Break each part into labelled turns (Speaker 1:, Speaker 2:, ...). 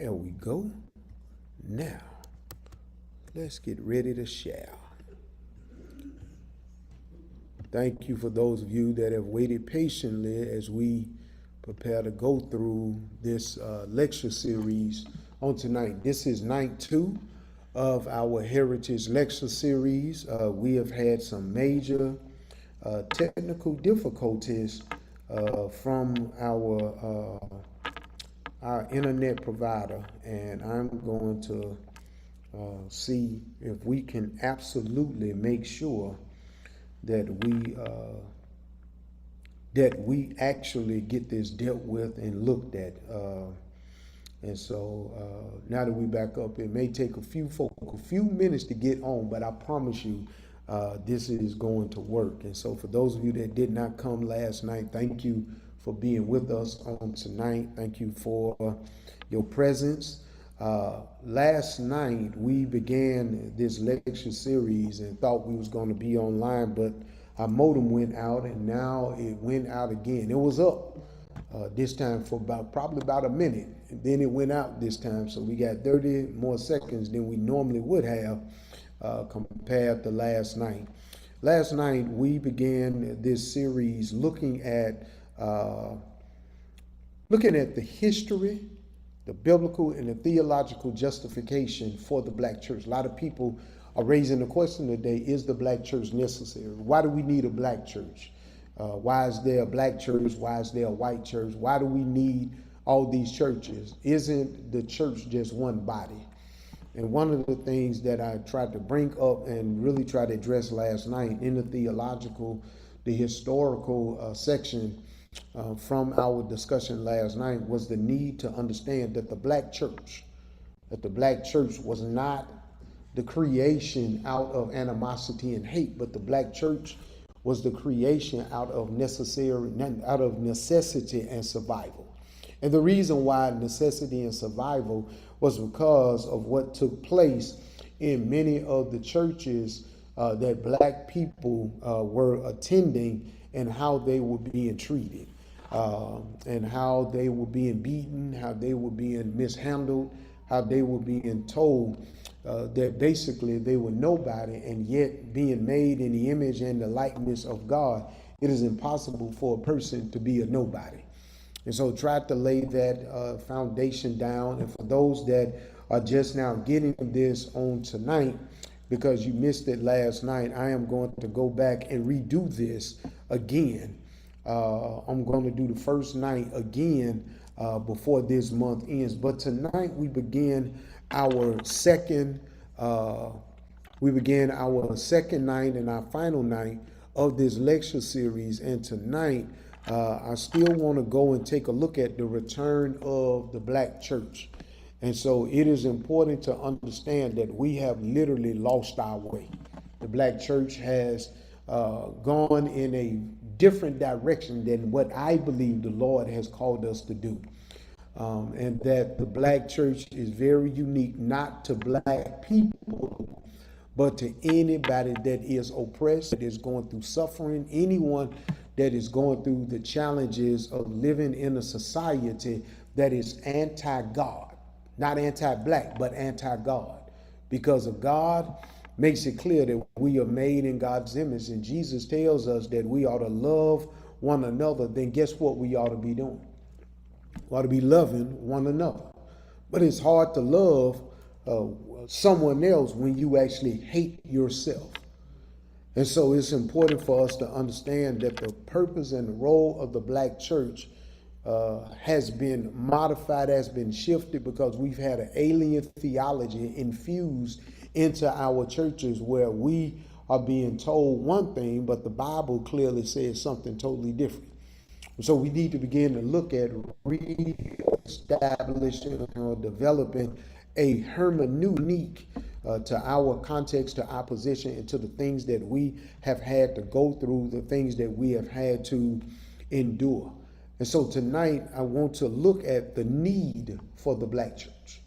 Speaker 1: There we go. Now, let's get ready to share. Thank you for those of you that have waited patiently as we prepare to go through this lecture series on tonight. This is night 2 of our Heritage Lecture Series. We have had some major technical difficulties from our internet provider, and I'm going to see if we can absolutely make sure that we actually get this dealt with and looked at. And so now that we back up, it may take a few minutes to get on, but I promise you this is going to work. And so for those of you that did not come last night, thank you for being with us on tonight. Thank you for your presence. Last night we began this lecture series and thought we was going to be online, but our modem went out and now it went out again. It was up this time for probably about a minute, and then it went out this time. So we got 30 more seconds than we normally would have compared to last night. Last night we began this series looking at the history, the biblical and the theological justification for the black church. A lot of people are raising the question today, is the black church necessary? Why do we need a black church? Why is there a black church? Why is there a white church? Why do we need all these churches? Isn't the church just one body? And one of the things that I tried to bring up and really try to address last night in the historical section from our discussion last night was the need to understand that the black church was not the creation out of animosity and hate, but the black church was the creation out of necessity and survival. And the reason why necessity and survival was because of what took place in many of the churches that black people were attending, and how they were being treated, and how they were being beaten, how they were being mishandled, how they were being told that basically they were nobody, and yet being made in the image and the likeness of God, it is impossible for a person to be a nobody. And so tried to lay that foundation down. And for those that are just now getting this on tonight, because you missed it last night, I am going to go back and redo this again. I'm going to do the first night again before this month ends. But tonight we begin our second night and our final night of this lecture series. And tonight I still want to go and take a look at the return of the black church. And so it is important to understand that we have literally lost our way. The black church has gone in a different direction than what I believe the Lord has called us to do. And that the black church is very unique, not to black people, but to anybody that is oppressed, that is going through suffering, anyone that is going through the challenges of living in a society that is anti-God. Not anti-black, but anti-God. Because of God makes it clear that we are made in God's image. And Jesus tells us that we ought to love one another. Then guess what we ought to be doing? We ought to be loving one another. But it's hard to love someone else when you actually hate yourself. And so it's important for us to understand that the purpose and the role of the black church has been modified, has been shifted, because we've had an alien theology infused into our churches where we are being told one thing, but the Bible clearly says something totally different. So we need to begin to look at reestablishing or developing a hermeneutic to our context, to our position, and to the things that we have had to go through, the things that we have had to endure. And so tonight I want to look at the need for the black church.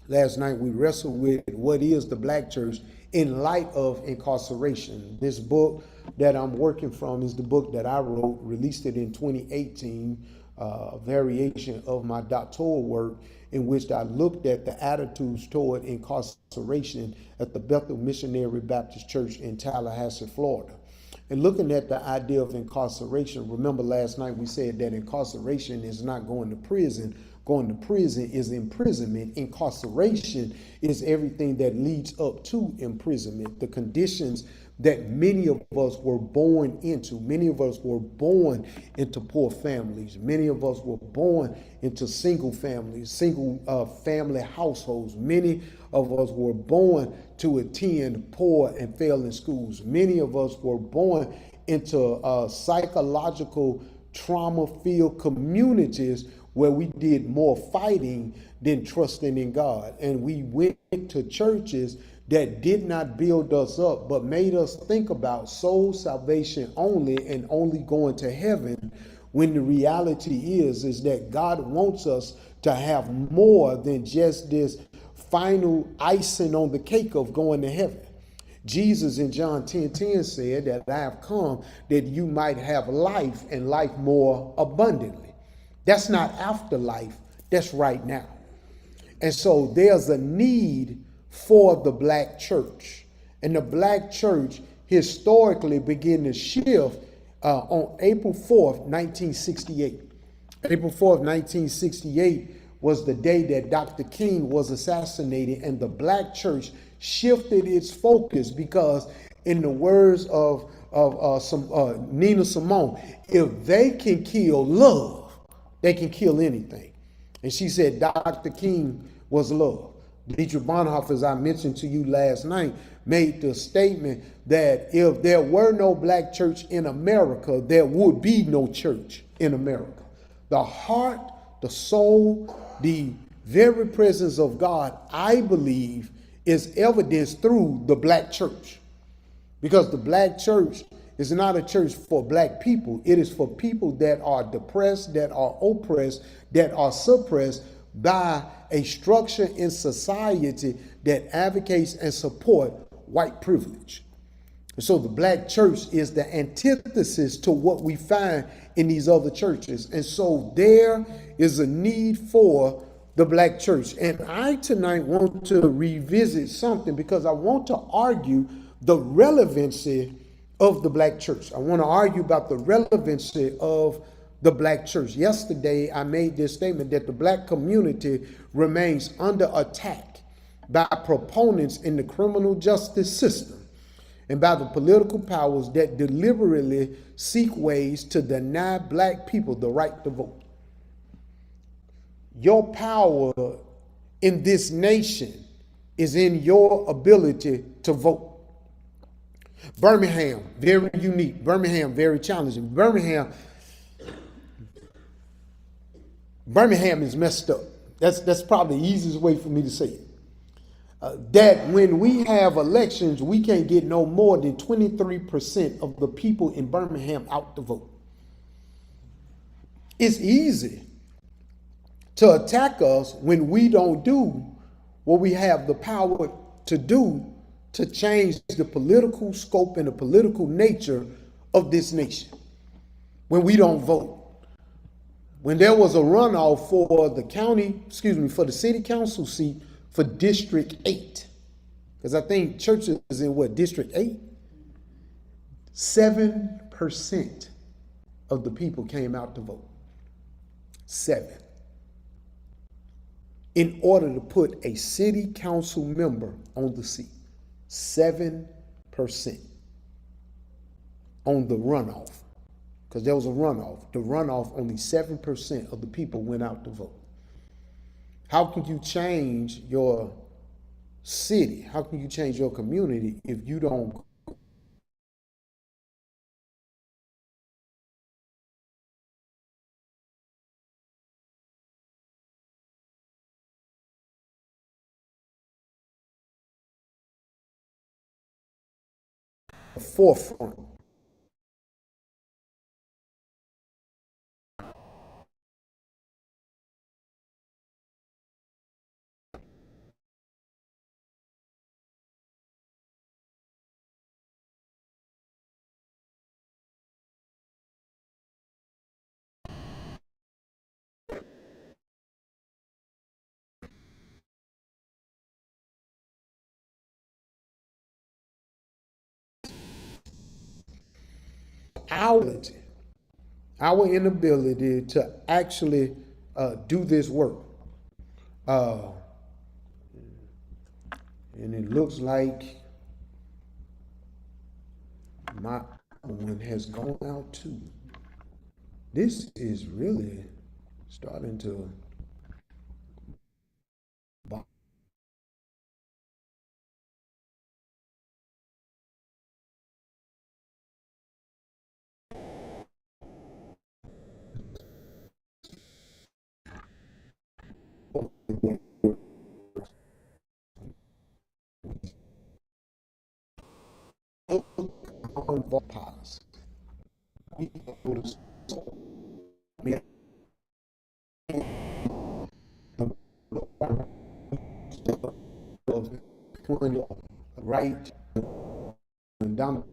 Speaker 1: Last night we wrestled with what is the black church in light of incarceration. This book that I'm working from is the book that I wrote, released it in 2018, variation of my doctoral work in which I looked at the attitudes toward incarceration at the Bethel Missionary Baptist Church in Tallahassee, Florida. And looking at the idea of incarceration, remember last night we said that incarceration is not going to prison. Going to prison is imprisonment. Incarceration is everything that leads up to imprisonment, the conditions that many of us were born into. Many of us were born into poor families. Many of us were born into single families, single family households. Many of us were born to attend poor and failing schools. Many of us were born into psychological trauma-filled communities where we did more fighting than trusting in God. And we went to churches that did not build us up, but made us think about soul salvation only and only going to heaven, when the reality is that God wants us to have more than just this final icing on the cake of going to heaven. Jesus in John 10:10 said that I have come that you might have life and life more abundantly. That's not afterlife, that's right now. And so there's a need for the black church. And the black church historically began to shift on April 4th, 1968. April 4th, 1968 was the day that Dr. King was assassinated, and the black church shifted its focus because, in the words of Nina Simone, if they can kill love, they can kill anything. And she said Dr. King was love. Dietrich Bonhoeffer, as I mentioned to you last night, made the statement that if there were no black church in America, there would be no church in America. The heart, the soul, the very presence of God, I believe, is evidenced through the black church. Because the black church is not a church for black people. It is for people that are depressed, that are oppressed, that are suppressed by a structure in society that advocates and support white privilege. So the black church is the antithesis to what we find in these other churches. And so there is a need for the black church. And I tonight want to revisit something because I want to argue the relevancy of the black church. I want to argue about the relevancy of the black church. Yesterday, I made this statement that the black community remains under attack by proponents in the criminal justice system and by the political powers that deliberately seek ways to deny black people the right to vote. Your power in this nation is in your ability to vote. Birmingham, very unique. Birmingham, very challenging. Birmingham is messed up. That's probably the easiest way for me to say it. That when we have elections, we can't get no more than 23% of the people in Birmingham out to vote. It's easy to attack us when we don't do what we have the power to do to change the political scope and the political nature of this nation. When we don't vote. When there was a runoff for the city council seat for District 8, because I think church is in what, District 8? 7% of the people came out to vote. 7. In order to put a city council member on the seat. 7% on the runoff. Because there was a runoff. The runoff, only 7% of the people went out to vote. How can you change your city? How can you change your community if you don't forefront? our inability to actually do this work. Uh, and it looks like my one has gone out too. This is really starting to pause. Right and down